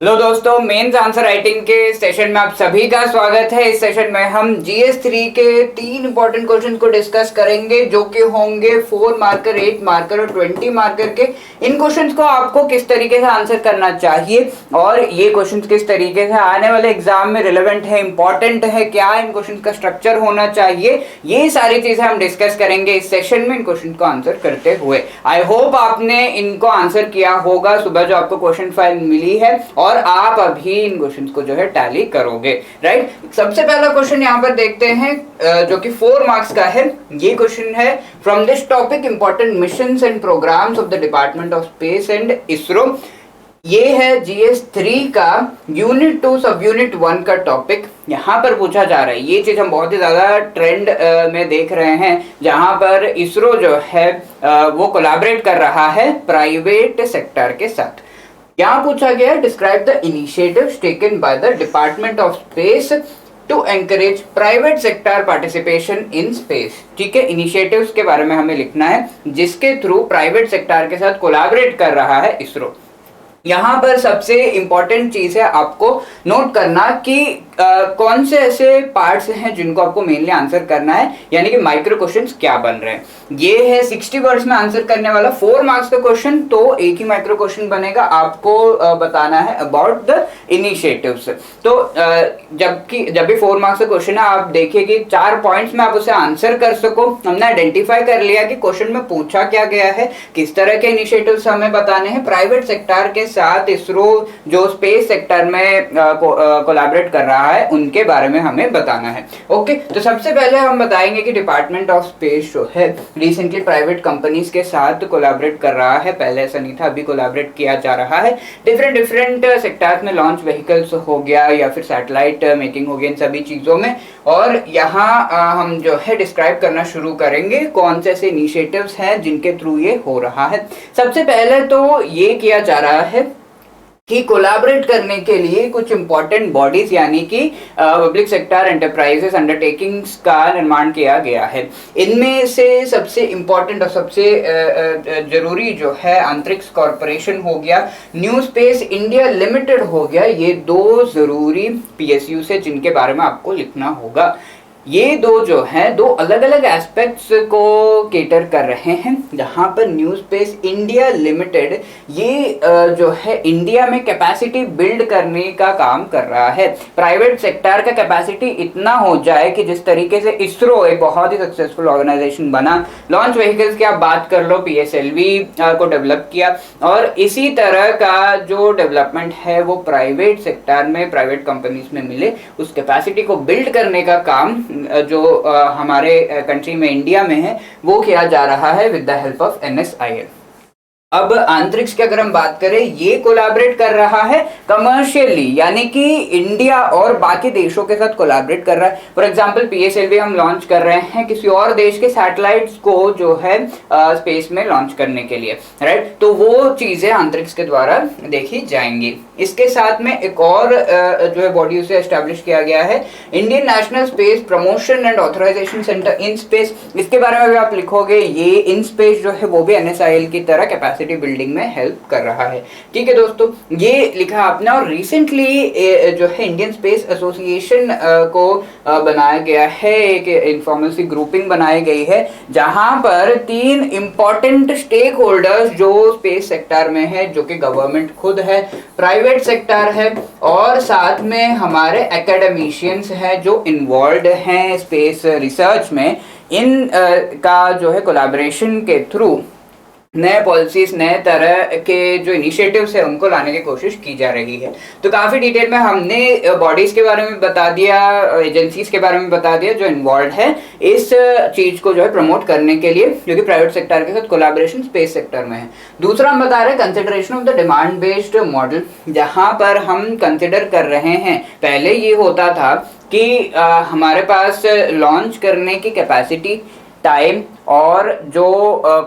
Hello दोस्तों, mains answer writing के session में आप सभी का स्वागत है। इस सेशन में हम GS3 के 3 इंपॉर्टेंट क्वेश्चंस को डिस्कस करेंगे जो कि होंगे 4 मार्कर, 8 मार्कर और 20 मार्कर के। इन क्वेश्चंस को आपको किस तरीके से आंसर करना चाहिए और ये क्वेश्चंस किस तरीके से आने वाले एग्जाम में रिलेवेंट है, इंपॉर्टेंट है, क्या इन क्वेश्चंस का स्ट्रक्चर होना चाहिए, ये सारी चीजें हम डिस्कस करेंगे इस सेशन में इन क्वेश्चन को आंसर करते हुए। आई होप आपने इनको आंसर किया होगा सुबह जो आपको क्वेश्चन फाइल मिली है और आप अभी इन क्वेश्चंस को जो है टैली करोगे, राइट। सबसे पहला क्वेश्चन यहाँ पर देखते हैं जो कि 4 मार्क्स का है। ये क्वेश्चन है, from this topic important missions and programmes of the department of space and ISRO. ये है GS3 का यूनिट 2 सब यूनिट 1 का टॉपिक यहाँ पर पूछा जा रहा है। ये चीज हम बहुत ही ज्यादा ट्रेंड में देख रहे हैं जहां पर इसरो जो है वो कोलैबोरेट कर रहा है प्राइवेट सेक्टर के साथ। यहाँ पूछा गया, describe the initiatives taken by the department of space to encourage private sector participation in space. ठीक है, इनिशिएटिव्स के बारे में हमें लिखना है जिसके थ्रू प्राइवेट सेक्टर के साथ कोलैबोरेट कर रहा है इसरो। यहाँ पर सबसे इंपॉर्टेंट चीज है आपको नोट करना कि कौन से ऐसे पार्ट्स हैं जिनको आपको मेनली आंसर करना है, यानी कि माइक्रो क्वेश्चंस क्या बन रहे हैं। ये है 60 वर्ड्स में आंसर करने वाला 4 मार्क्स का क्वेश्चन, तो एक ही माइक्रो क्वेश्चन बनेगा। आपको बताना है अबाउट द इनिशिएटिव्स। तो जब भी 4 मार्क्स का क्वेश्चन है, आप देखिए कि 4 पॉइंट्स में आप उसे आंसर कर सको। हमने आइडेंटिफाई कर लिया कि क्वेश्चन में पूछा क्या गया है, किस तरह के इनिशिएटिव्स हमें बताने हैं। प्राइवेट सेक्टर के साथ इसरो जो स्पेस सेक्टर में कोलैबोरेट कर रहा है उनके बारे में हमें बताना है। ओके, तो सबसे पहले हम बताएंगे कि डिपार्टमेंट ऑफ स्पेस जो है रिसेंटली प्राइवेट कंपनीज के साथ कोलैबोरेट कर रहा है। पहले ऐसा नहीं था, अभी कोलैबोरेट किया जा रहा है। डिफरेंट सेक्टर्स में लॉन्च व्हीकल्स हो गया या फिर सैटेलाइट मेकिंग हो गया, इन सभी चीजों में। और यहाँ हम जो है डिस्क्राइब करना शुरू करेंगे कौन से ऐसे इनिशिएटिव्स हैं जिनके थ्रू ये हो रहा है। सबसे पहले तो ये किया जा रहा है कि कोलैबोरेट करने के लिए कुछ इंपॉर्टेंट बॉडीज यानी कि पब्लिक सेक्टर एंटरप्राइजेस अंडरटेकिंग्स का निर्माण किया गया है। इनमें से सबसे इंपॉर्टेंट और सबसे जरूरी जो है अंतरिक्ष कॉरपोरेशन हो गया, न्यू स्पेस इंडिया लिमिटेड हो गया। ये 2 जरूरी PSUs है जिनके बारे में आपको लिखना होगा। ये 2 जो हैं 2 अलग अलग एस्पेक्ट्स को केटर कर रहे हैं। जहां पर न्यू स्पेस इंडिया लिमिटेड ये जो है इंडिया में कैपेसिटी बिल्ड करने का काम कर रहा है। प्राइवेट सेक्टर का कैपेसिटी इतना हो जाए कि जिस तरीके से इसरो एक बहुत ही सक्सेसफुल ऑर्गेनाइजेशन बना, लॉन्च व्हीकल्स की आप बात कर लो, PSLV को डेवलप किया, और इसी तरह का जो डेवलपमेंट है वो प्राइवेट सेक्टर में, प्राइवेट कंपनीज में मिले, उस कैपेसिटी को बिल्ड करने का काम जो हमारे कंट्री में, इंडिया में है, वो किया जा रहा है with the help of NSIL। अब अंतरिक्ष की अगर हम बात करें, ये कोलैबोरेट कर रहा है कमर्शियली, यानी कि इंडिया और बाकी देशों के साथ कोलैबोरेट कर रहा है। फॉर एग्जांपल PSLV हम लॉन्च कर रहे हैं किसी और देश के सैटेलाइट्स को जो है स्पेस में लॉन्च करने के लिए, राइट। तो वो चीजें अंतरिक्ष के द्वारा देखी जाएंगी। इसके साथ में एक और जो है बॉडी उसे एस्टैब्लिश किया गया है, Indian national space promotion and authorisation centre in space. इसके बारे में भी आप लिखोगे, ये इन स्पेस जो है वो भी NSIL की तरह कैपेसिटी बिल्डिंग में हेल्प कर रहा है। ठीक है दोस्तों, ये लिखा आपने। और रिसेंटली जो है इंडियन स्पेस एसोसिएशन को बनाया गया है, एक इनफॉर्मल सी ग्रुपिंग बनाई गई है जहां पर 3 इंपॉर्टेंट स्टेक होल्डर्स जो स्पेस सेक्टर में है, जो कि गवर्नमेंट खुद है, प्राइवेट सेक्टर है और साथ में हमारे एकेडमिशियंस हैं जो इन्वॉल्व हैं स्पेस रिसर्च में, इन का जो है कोलैबोरेशन के थ्रू नए पॉलिसीज, नए तरह के जो इनिशिएटिव्स है उनको लाने की कोशिश की जा रही है। तो काफी डिटेल में हमने बॉडीज के बारे में बता दिया, एजेंसीज के बारे में बता दिया जो इन्वॉल्व है इस चीज को जो है प्रमोट करने के लिए, जो कि प्राइवेट सेक्टर के साथ कोलैबोरेशन स्पेस सेक्टर में है। दूसरा हम बता रहे हैं consideration of the demand based model, जहां पर हम कंसिडर कर रहे हैं, पहले ये होता था कि हमारे पास लॉन्च करने की कैपेसिटी, टाइम और जो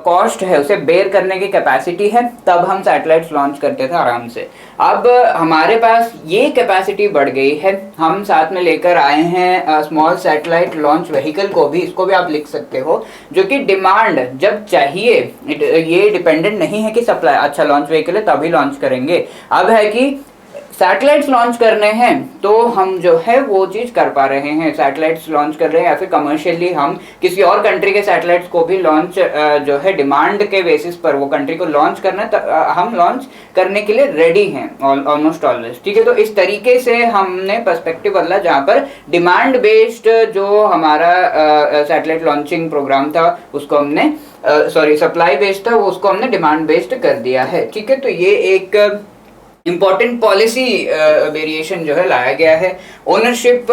कॉस्ट है उसे बेयर करने की कैपेसिटी है, तब हम सैटेलाइट्स लॉन्च करते थे आराम से। अब हमारे पास ये कैपेसिटी बढ़ गई है, हम साथ में लेकर आए हैं स्मॉल सैटेलाइट लॉन्च व्हीकल को भी, इसको भी आप लिख सकते हो, जो कि डिमांड जब चाहिए, ये डिपेंडेंट नहीं है कि सप्लाई, अच्छा लॉन्च व्हीकल है तभी लॉन्च करेंगे। अब है कि सैटेलाइट्स लॉन्च करने हैं तो हम जो है वो चीज कर पा रहे हैं, सैटेलाइट्स लॉन्च कर रहे हैं या फिर कमर्शियली हम किसी और कंट्री के सैटेलाइट्स को भी लॉन्च जो है डिमांड के बेसिस पर वो कंट्री को लॉन्च करना हम लॉन्च करने के लिए रेडी हैं ऑलमोस्ट ऑलवेज, ठीक है। तो इस तरीके से हमने पर्सपेक्टिव बदला, जहां पर डिमांड बेस्ड जो हमारा सैटेलाइट लॉन्चिंग प्रोग्राम था उसको हमने सप्लाई बेस्ड था वो उसको हमने डिमांड बेस्ड कर दिया है, ठीक है। तो ये एक इम्पॉर्टेंट पॉलिसी वेरिएशन जो है लाया गया है। ओनरशिप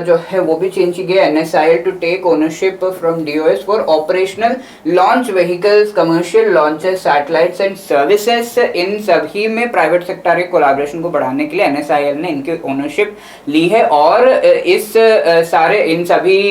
जो है वो भी चेंज की गया, NSIL to take ownership from DOS for operational launch vehicles, commercial launches, satellites and services. इन सभी में प्राइवेट सेक्टर के कोलैबोरेशन को बढ़ाने के लिए NSIL ने इनकी ओनरशिप ली है और इस सारे इन सभी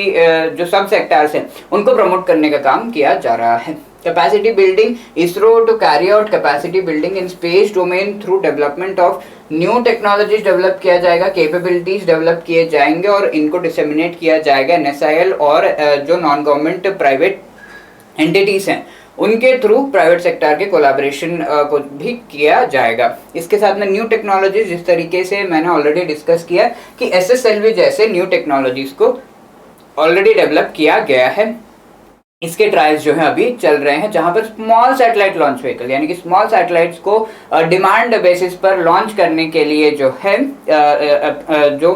जो सब सेक्टर्स हैं उनको प्रमोट करने का काम किया जा रहा है। Capacity building, ISRO to carry out capacity building in space domain through development of new technologies develop किया जाएगा, capabilities develop किए जाएंगे और इनको disseminate किया जाएगा NSIL और जो नॉन गवर्नमेंट प्राइवेट एंटिटीज हैं उनके थ्रू प्राइवेट सेक्टर के कोलैबोरेशन को भी किया जाएगा। इसके साथ में न्यू टेक्नोलॉजीज, जिस तरीके से मैंने ऑलरेडी डिस्कस किया कि SSLV जैसे न्यू टेक्नोलॉजीज को ऑलरेडी डेवलप किया गया है, इसके ट्रायल्स जो है अभी चल रहे हैं, जहां पर स्मॉल सैटेलाइट लॉन्च व्हीकल यानी कि स्मॉल सैटेलाइट्स को डिमांड बेसिस पर लॉन्च करने के लिए जो है जो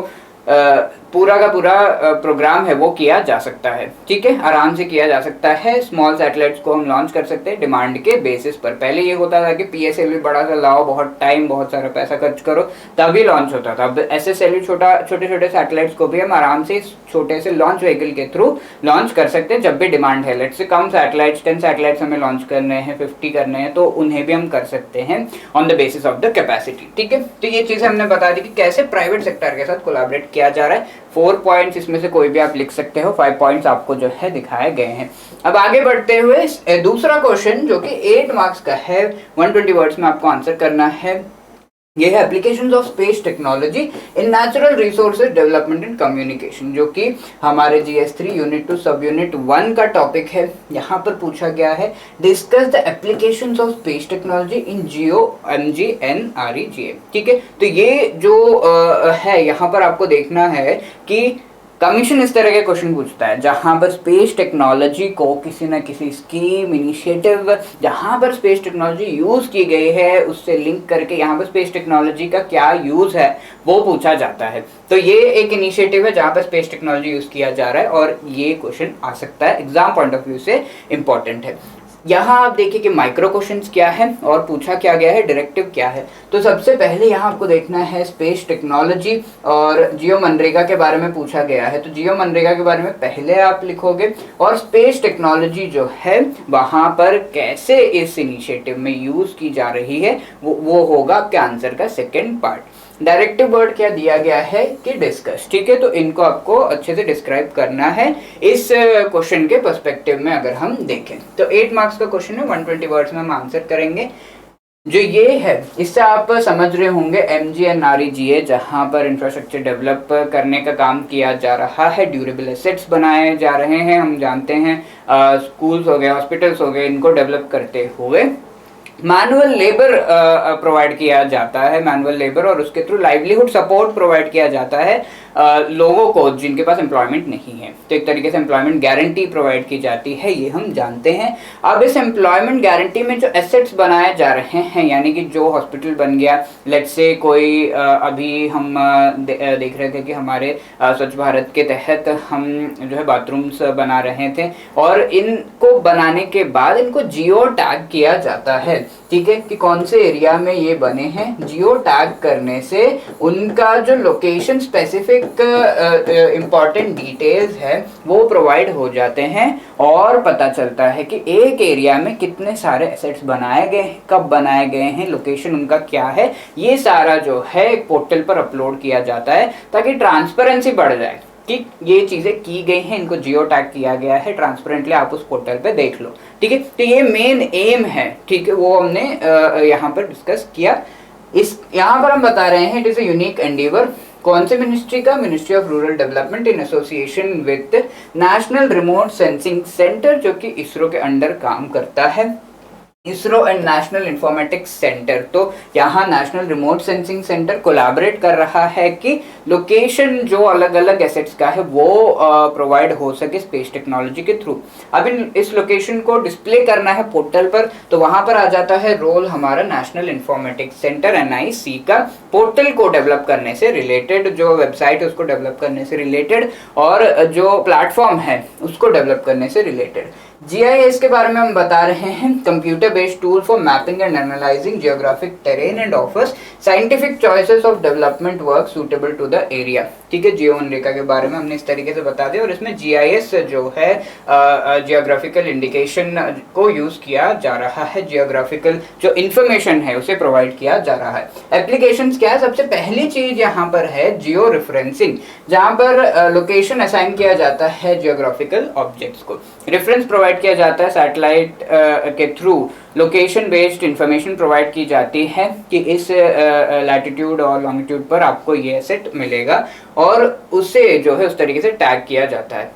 पूरा का पूरा प्रोग्राम है वो किया जा सकता है, ठीक है, आराम से किया जा सकता है। स्मॉल सैटेलाइट्स को हम लॉन्च कर सकते हैं डिमांड के बेसिस पर। पहले ये होता था कि PSLV बड़ा सा लाओ, बहुत टाइम बहुत सारा पैसा खर्च करो तभी लॉन्च होता था। अब SSLV छोटे छोटे सैटेलाइट्स को भी हम आराम से छोटे से लॉन्च व्हीकल के थ्रू लॉन्च कर सकते हैं जब भी डिमांड है। Let's say come satellites 10 satellites हमें लॉन्च करने हैं, 50 करने हैं, तो उन्हें भी हम कर सकते हैं on the basis of the capacity, ठीक है। तो ये चीज़ हमने बता दी कि कैसे प्राइवेट सेक्टर के साथ कोलैबोरेट किया जा रहा है। 4 पॉइंट्स इसमें से कोई भी आप लिख सकते हो, 5 पॉइंट्स आपको जो है दिखाए गए हैं। अब आगे बढ़ते हुए दूसरा क्वेश्चन जो कि 8 मार्क्स का है, 120 वर्ड्स में आपको आंसर करना है। ये है applications of space technology in natural resources development and communication, जो कि हमारे GS3 यूनिट 2 सब यूनिट 1 का टॉपिक है। यहाँ पर पूछा गया है discuss the applications of space technology in GEO MG NREGA, ठीक है। तो ये जो है यहाँ पर आपको देखना है कि कमीशन इस तरह के क्वेश्चन पूछता है जहां पर स्पेस टेक्नोलॉजी को किसी न किसी स्कीम, इनिशिएटिव जहां पर स्पेस टेक्नोलॉजी यूज की गई है उससे लिंक करके यहाँ पर स्पेस टेक्नोलॉजी का क्या यूज है वो पूछा जाता है। तो ये एक इनिशिएटिव है जहां पर स्पेस टेक्नोलॉजी यूज किया जा रहा है और ये क्वेश्चन आ सकता है, एग्जाम पॉइंट ऑफ व्यू से इंपॉर्टेंट है। यहाँ आप देखिए कि माइक्रो क्वेश्चंस क्या है और पूछा क्या गया है, डायरेक्टिव क्या है। तो सबसे पहले यहाँ आपको देखना है स्पेस टेक्नोलॉजी और जियो मनरेगा के बारे में पूछा गया है। तो जियो मनरेगा के बारे में पहले आप लिखोगे और स्पेस टेक्नोलॉजी जो है वहाँ पर कैसे इस इनिशिएटिव में यूज की जा रही है वो होगा आपके आंसर का सेकेंड पार्ट। डायरेक्टिव वर्ड क्या दिया गया है कि डिस्कस, ठीक है। तो इनको आपको अच्छे से डिस्क्राइब करना है इस क्वेश्चन के पर्सपेक्टिव में अगर हम देखें। तो 8 मार्क्स का क्वेश्चन है, 120 वर्ड्स में हम आंसर करेंगे। जो ये है इससे आप समझ रहे होंगे MGNREGA, जहां पर इंफ्रास्ट्रक्चर डेवलप करने का काम किया जा रहा है, ड्यूरेबल एसेट्स बनाए जा रहे हैं। हम जानते हैं स्कूल्स हो गए, हॉस्पिटल्स हो गए, इनको डेवलप करते हुए मैनुअल लेबर प्रोवाइड किया जाता है, मैनुअल लेबर, और उसके थ्रू लाइवलीहुड सपोर्ट प्रोवाइड किया जाता है लोगों को जिनके पास एम्प्लॉयमेंट नहीं है। तो एक तरीके से एम्प्लॉयमेंट गारंटी प्रोवाइड की जाती है, ये हम जानते हैं। अब इस एम्प्लॉयमेंट गारंटी में जो एसेट्स बनाए जा रहे हैं, यानी कि जो हॉस्पिटल बन गया, लेट्स से कोई अभी हम देख रहे थे कि हमारे स्वच्छ भारत के तहत हम जो है बाथरूम्स बना रहे थे और इनको बनाने के बाद इनको जियो टैग किया जाता है, ठीक है, कि कौन से एरिया में ये बने हैं। जियो टैग करने से उनका जो लोकेशन स्पेसिफिक इंपॉर्टेंट डिटेल्स है वो प्रोवाइड हो जाते हैं और पता चलता है कि एक एरिया में कितने सारे एसेट्स बनाए गए हैं, कब बनाए गए हैं, लोकेशन उनका क्या है। ये सारा जो है एक पोर्टल पर अपलोड किया जाता है ताकि ट्रांसपेरेंसी बढ़ जाए कि ये चीजें की गई हैं, इनको जियो टैग किया गया है, ट्रांसपेरेंटली आप उस पोर्टल पे देख लो, ठीक है। तो ये मेन एम है, ठीक है, वो हमने यहाँ पर डिस्कस किया। इस यहाँ पर हम बता रहे हैं it is a unique Endeavour. कौन से मिनिस्ट्री का? Ministry of rural development in association with national remote sensing centre, जो कि इसरो के अंडर काम करता है। ISRO and national informatics centre. तो यहाँ national remote sensing centre collaborate कर रहा है कि लोकेशन जो अलग अलग एसेट्स का है वो प्रोवाइड हो सके स्पेस टेक्नोलॉजी के थ्रू। अब इस लोकेशन को डिस्प्ले करना है पोर्टल पर, तो वहां पर आ जाता है रोल हमारा नेशनल इंफॉर्मेटिक्स सेंटर NIC का, पोर्टल को डेवलप करने से रिलेटेड, जो वेबसाइट है उसको डेवलप करने से रिलेटेड, और जो प्लेटफॉर्म है उसको डेवलप करने से रिलेटेड। GIS के बारे में हम बता रहे हैं, computer based tool for mapping and analysing geographic terrain and offers scientific choices of development work suitable to the area. ठीक है, जियो मनरेगा के बारे में हमने इस तरीके से बता दिया, और इसमें GIS जो है जियोग्राफिकल इंडिकेशन को यूज किया जा रहा है, जियोग्राफिकल जो इंफॉर्मेशन है उसे प्रोवाइड किया जा रहा है। एप्लीकेशंस क्या है? सबसे पहली चीज यहाँ पर है जियो रेफरेंसिंग, जहाँ पर लोकेशन असाइन किया जाता है जियोग्राफिकल ऑब्जेक्ट्स को, रेफरेंस प्रोवाइड किया जाता है सैटेलाइट के through, location based information provide की जाती है कि इस लैटिट्यूड और लॉन्गिट्यूड पर आपको ये एसेट मिलेगा, और उसे जो है उस तरीके से टैग किया जाता है।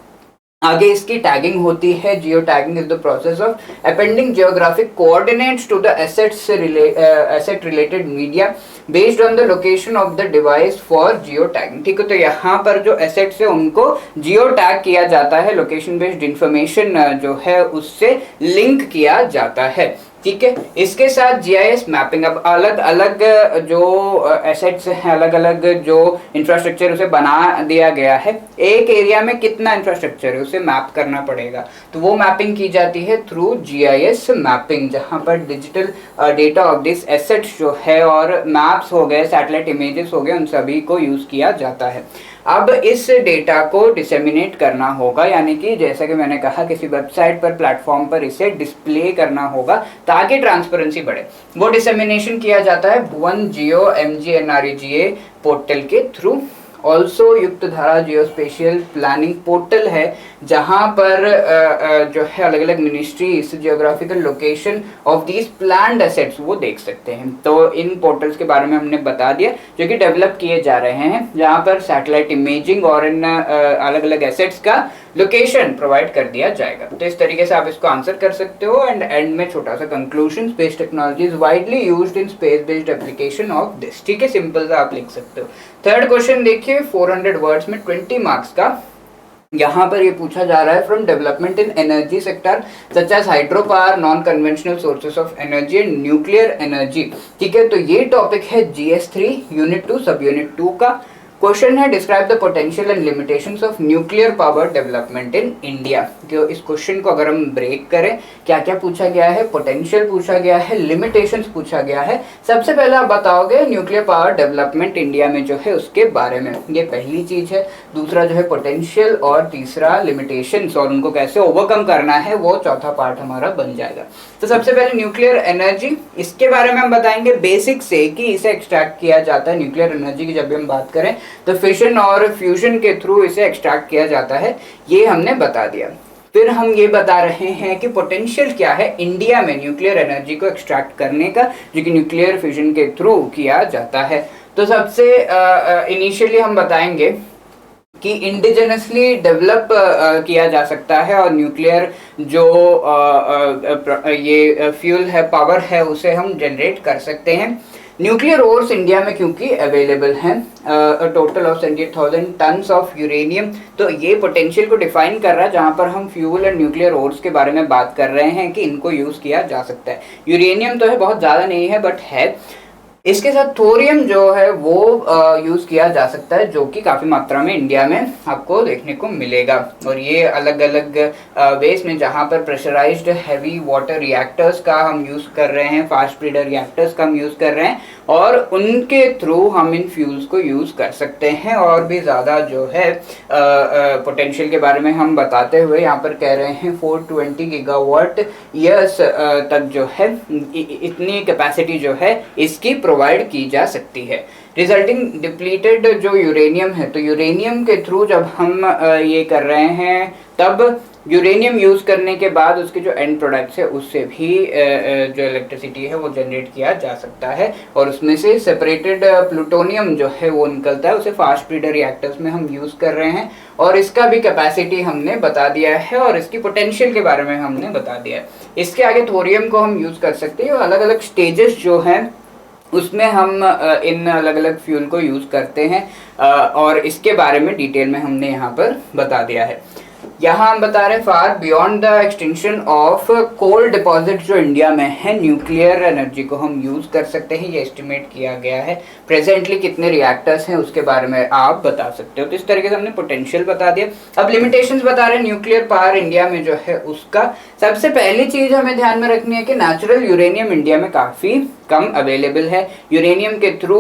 आगे इसकी टैगिंग होती है। Geotagging is the process of appending geographic coordinates to the asset related media based on the location of the device for geotagging. ठीक है, तो यहाँ पर जो एसेट्स है उनको जियो टैग किया जाता है, लोकेशन बेस्ड इंफॉर्मेशन जो है उससे लिंक किया जाता है। ठीक है, इसके साथ GIS मैपिंग, अब अलग अलग जो एसेट्स हैं, अलग अलग जो इंफ्रास्ट्रक्चर उसे बना दिया गया है, एक एरिया में कितना इंफ्रास्ट्रक्चर है उसे मैप करना पड़ेगा, तो वो मैपिंग की जाती है थ्रू GIS मैपिंग, जहां पर digital data of this assets जो है और मैप्स हो गए, सैटेलाइट इमेजेस हो गए, उन सभी को यूज किया जाता है। अब इस डेटा को डिसेमिनेट करना होगा, यानी कि जैसा कि मैंने कहा किसी वेबसाइट पर, प्लेटफॉर्म पर इसे डिस्प्ले करना होगा ताकि ट्रांसपेरेंसी बढ़े। वो डिसेमिनेशन किया जाता है भुवन जियो MGNREGA पोर्टल के थ्रू। ऑल्सो युक्त धारा जियोस्पेशियल प्लानिंग पोर्टल है, जहां पर जो है अलग अलग ministries geographical location of these planned assets वो देख सकते हैं। तो इन पोर्टल्स के बारे में हमने बता दिया जो कि डेवलप किए जा रहे हैं, जहां पर सैटेलाइट इमेजिंग और इन अलग अलग एसेट्स का लोकेशन प्रोवाइड कर दिया जाएगा। तो इस तरीके से आप इसको आंसर कर सकते हो। एंड एंड में छोटा सा conclusion, space technology is widely used in space based application of this. ठीक है, सिंपल सा आप लिख सकते हो। थर्ड क्वेश्चन देखिए, 400 वर्ड्स में 20 मार्क्स का। यहाँ पर ये पूछा जा रहा है, from development in energy sector such as hydro power, non conventional sources of energy and nuclear energy. ठीक है, तो ये टॉपिक है GS3 यूनिट 2 सब यूनिट 2 का। क्वेश्चन है, describe the potential and limitations of nuclear power development in India. तो इस क्वेश्चन को अगर हम ब्रेक करें, क्या क्या पूछा गया है? पोटेंशियल पूछा गया है, लिमिटेशंस पूछा गया है। सबसे पहले आप बताओगे न्यूक्लियर पावर डेवलपमेंट इंडिया में जो है उसके बारे में, ये पहली चीज है। दूसरा जो है पोटेंशियल, और तीसरा लिमिटेशंस और उनको कैसे ओवरकम करना है, वो चौथा पार्ट हमारा बन जाएगा। तो सबसे पहले न्यूक्लियर एनर्जी, इसके बारे में हम बताएंगे बेसिक से कि इसे एक्सट्रैक्ट किया जाता है। न्यूक्लियर एनर्जी की जब भी हम बात करें तो फिशन और फ्यूजन के थ्रू इसे एक्सट्रैक्ट किया जाता है, ये हमने बता दिया। फिर हम ये बता रहे हैं कि पोटेंशियल क्या है इंडिया में न्यूक्लियर एनर्जी को एक्सट्रैक्ट करने का, जो कि न्यूक्लियर फ्यूजन के थ्रू किया जाता है। तो सबसे इनिशियली हम बताएंगे कि इंडिजिनसली डेवलप किया जा सकता है, और न्यूक्लियर जो ये फ्यूल है, पावर है, उसे हम जनरेट कर सकते हैं। न्यूक्लियर ओर्स इंडिया में क्योंकि अवेलेबल हैं, total of 78,000 tons of uranium. तो ये पोटेंशियल को डिफाइन कर रहा है, जहां पर हम फ्यूल एंड न्यूक्लियर ओर्स के बारे में बात कर रहे हैं कि इनको यूज किया जा सकता है। यूरेनियम तो है, बहुत ज़्यादा नहीं है बट है। इसके साथ थोरियम जो है वो यूज किया जा सकता है, जो कि काफी मात्रा में इंडिया में आपको देखने को मिलेगा। और ये अलग अलग वेस में, जहाँ पर प्रेशराइज्ड हैवी वाटर रिएक्टर्स का हम यूज कर रहे हैं, फास्ट ब्रीडर रिएक्टर्स का हम यूज कर रहे हैं, और उनके थ्रू हम इन फ्यूल्स को यूज कर सकते हैं। और भी ज्यादा जो है पोटेंशियल के बारे में हम बताते हुए यहाँ पर कह रहे हैं 420 गीगावाट ईयर्स तक जो है इतनी कैपेसिटी जो है इसकी प्रोवाइड की जा सकती है। रिजल्टिंग डिप्लीटेड जो यूरेनियम है, तो यूरेनियम के थ्रू जब हम ये कर रहे हैं तब यूरेनियम यूज़ करने के बाद उसके जो एंड प्रोडक्ट्स है उससे भी जो इलेक्ट्रिसिटी है वो जनरेट किया जा सकता है, और उसमें से सेपरेटेड प्लूटोनियम जो है वो निकलता है, उसे फास्ट ब्रीडर रिएक्टर्स में हम यूज़ कर रहे हैं, और इसका भी कैपेसिटी हमने बता दिया है और इसकी पोटेंशियल के बारे में हमने बता दिया है। इसके आगे थोरियम को हम यूज़ कर सकते हैं, और अलग अलग स्टेजेस जो हैं उसमें हम इन अलग अलग फ्यूल को यूज़ करते हैं, और इसके बारे में डिटेल में हमने यहाँ पर बता दिया है। यहाँ हम बता रहे हैं far beyond the extension of coal deposit जो इंडिया में है, न्यूक्लियर एनर्जी को हम यूज़ कर सकते हैं, ये एस्टिमेट किया गया है। प्रेजेंटली कितने रिएक्टर्स हैं उसके बारे में आप बता सकते हो। तो इस तरीके से हमने पोटेंशियल बता दिया। अब लिमिटेशंस बता रहे हैं न्यूक्लियर पावर इंडिया में जो है उसका। सबसे पहली चीज़ हमें ध्यान में रखनी है कि नेचुरल यूरेनियम इंडिया में काफ़ी कम अवेलेबल है। यूरेनियम के थ्रू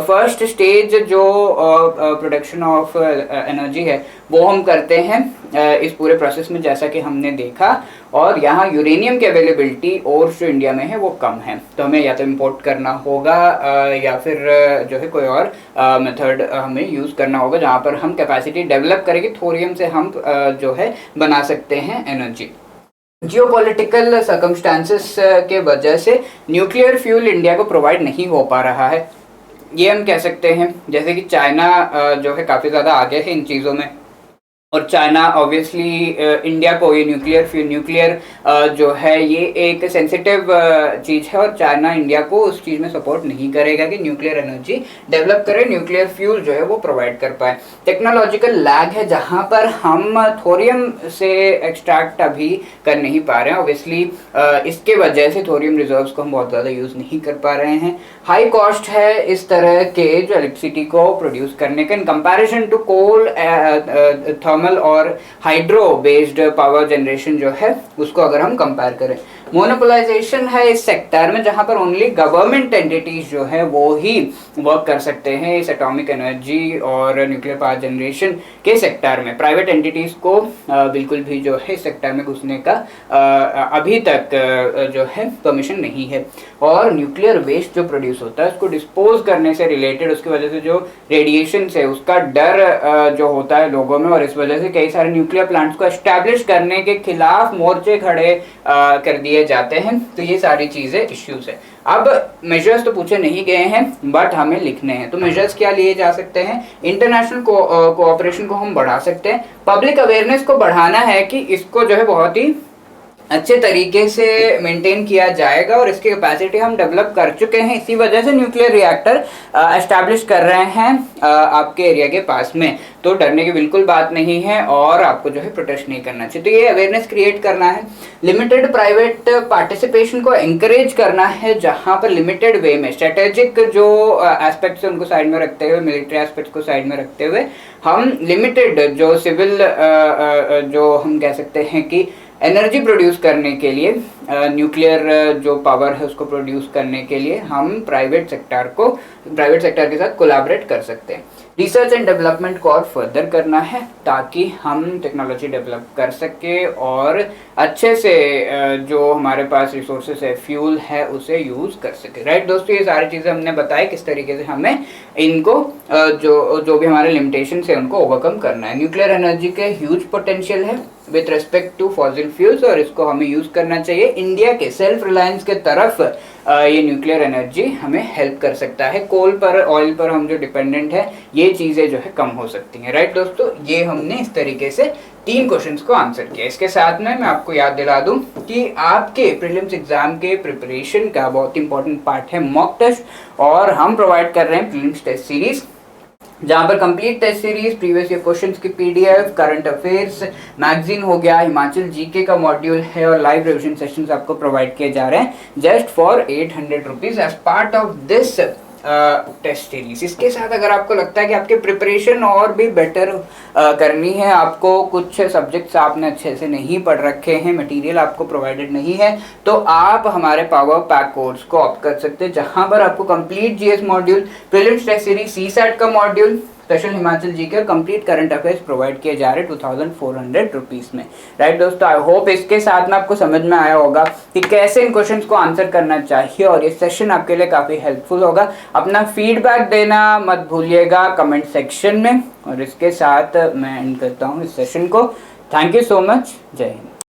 फर्स्ट स्टेज जो प्रोडक्शन ऑफ एनर्जी है वो हम करते हैं इस पूरे प्रोसेस में, जैसा कि हमने देखा, और यहाँ यूरेनियम की अवेलेबिलिटी और जो इंडिया में है वो कम है, तो हमें या तो इम्पोर्ट करना होगा या फिर जो है कोई और मेथड हमें यूज़ करना होगा जहाँ पर हम कैपेसिटी डेवलप करेंगे, थोरियम से हम जो है बना सकते हैं एनर्जी। जियोपॉलिटिकल सर्कमस्टांसेस के वजह से न्यूक्लियर फ्यूल इंडिया को प्रोवाइड नहीं हो पा रहा है, ये हम कह सकते हैं। जैसे कि चाइना जो है काफ़ी ज़्यादा आगे है इन चीज़ों में, और चाइना ऑब्वियसली इंडिया को ये न्यूक्लियर जो है ये एक सेंसिटिव चीज़ है, और चाइना इंडिया को उस चीज़ में सपोर्ट नहीं करेगा कि न्यूक्लियर एनर्जी डेवलप करे, न्यूक्लियर फ्यूल जो है वो प्रोवाइड कर पाए। टेक्नोलॉजिकल लैग है जहाँ पर हम थोरियम से एक्सट्रैक्ट अभी कर नहीं पा रहे हैं, ऑब्वियसली इसके वजह से थोरियम रिजर्व्स को हम बहुत ज़्यादा यूज़ नहीं कर पा रहे हैं। हाई कॉस्ट है इस तरह के जो इलेक्ट्रिसिटी को प्रोड्यूस करने का in comparison to coal, thermal और हाइड्रो बेस्ड पावर जनरेशन जो है उसको अगर हम कंपेयर करें। मोनोपोलाइजेशन है इस सेक्टर में जहां पर ओनली गवर्नमेंट एंटिटीज जो है वो ही वर्क कर सकते हैं इस एटॉमिक एनर्जी और न्यूक्लियर पावर जनरेशन के सेक्टर में। प्राइवेट एंटिटीज को बिल्कुल भी जो है इस सेक्टर में घुसने का अभी तक जो है परमिशन नहीं है। और न्यूक्लियर वेस्ट जो प्रोड्यूस होता है उसको डिस्पोज करने से रिलेटेड उसकी वजह से जो रेडिएशन से उसका डर जो होता है लोगों में, और इस वजह से कई सारे न्यूक्लियर प्लांट्स को एस्टैब्लिश करने के खिलाफ मोर्चे खड़े कर दिए जाते हैं। तो ये सारी चीज़ें इश्यूज है। अब मेजर्स तो पूछे नहीं गए हैं बट हमें लिखने हैं, तो मेजर्स क्या लिए जा सकते हैं? इंटरनेशनल कोऑपरेशन को हम बढ़ा सकते हैं, पब्लिक अवेयरनेस को बढ़ाना है कि इसको जो है बहुत ही अच्छे तरीके से मेंटेन किया जाएगा, और इसकी कैपेसिटी हम डेवलप कर चुके हैं, इसी वजह से न्यूक्लियर रिएक्टर एस्टैब्लिश कर रहे हैं आपके एरिया के पास में। तो डरने की बिल्कुल बात नहीं है और आपको जो है प्रोटेस्ट नहीं करना चाहिए। तो ये अवेयरनेस क्रिएट करना है। लिमिटेड प्राइवेट पार्टिसिपेशन को एंकरेज करना है, जहाँ पर लिमिटेड वे में स्ट्रेटेजिक जो एस्पेक्ट्स है उनको साइड में रखते हुए, मिलिट्री एस्पेक्ट्स को साइड में रखते हुए हम लिमिटेड जो सिविल जो हम कह सकते हैं कि एनर्जी प्रोड्यूस करने के लिए, न्यूक्लियर जो पावर है उसको प्रोड्यूस करने के लिए हम प्राइवेट सेक्टर के साथ कोलैबोरेट कर सकते हैं। रिसर्च एंड डेवलपमेंट को और फर्दर करना है ताकि हम टेक्नोलॉजी डेवलप कर सके और अच्छे से जो हमारे पास रिसोर्सेज है, फ्यूल है, उसे यूज़ कर सके। राइट दोस्तों, ये सारी चीज़ें हमने बताई किस तरीके से हमें इनको जो भी हमारे लिमिटेशन है उनको ओवरकम करना है। न्यूक्लियर एनर्जी के ह्यूज पोटेंशियल है with respect to fossil fuels, और इसको हमें यूज़ करना चाहिए। इंडिया के सेल्फ रिलायंस के तरफ ये न्यूक्लियर एनर्जी हमें हेल्प कर सकता है। कोल पर, ऑयल पर हम जो डिपेंडेंट है, ये चीज़ें जो है कम हो सकती हैं। राइट दोस्तों, ये हमने इस तरीके से 3 क्वेश्चंस को आंसर किया। इसके साथ में मैं आपको याद दिला दूं कि आपके प्रीलिम्स एग्जाम के प्रिपरेशन का बहुत इंपॉर्टेंट पार्ट है मॉक टेस्ट, और हम प्रोवाइड कर रहे हैं प्रीलिम्स टेस्ट सीरीज, जहाँ पर complete test series, previous year questions की पीडीएफ, करंट अफेयर्स मैगजीन हो गया, हिमाचल जीके का मॉड्यूल है, और लाइव रिविजन सेशंस आपको प्रोवाइड किए जा रहे हैं just for 800 rupees as part of this test series. इसके साथ अगर आपको लगता है कि आपके प्रिपरेशन और भी बेटर करनी है, आपको कुछ सब्जेक्ट्स आपने अच्छे से नहीं पढ़ रखे हैं, मटेरियल आपको प्रोवाइडेड नहीं है, तो आप हमारे पावर पैक कोर्स को ऑप्ट कर सकते हैं, जहां पर आपको complete GS module, prelims test series, CSAT का मॉड्यूल, स्पेशल हिमाचल जीके और कंप्लीट करंट अफेयर्स प्रोवाइड किए जा रहे 2400 रुपीज़ में। राइट दोस्तों, आई होप इसके साथ में आपको समझ में आया होगा कि कैसे इन क्वेश्चंस को आंसर करना चाहिए, और ये सेशन आपके लिए काफ़ी हेल्पफुल होगा। अपना फीडबैक देना मत भूलिएगा कमेंट सेक्शन में, और इसके साथ मैं एंड करता हूँ इस सेशन को। Thank you so much. जय हिंद।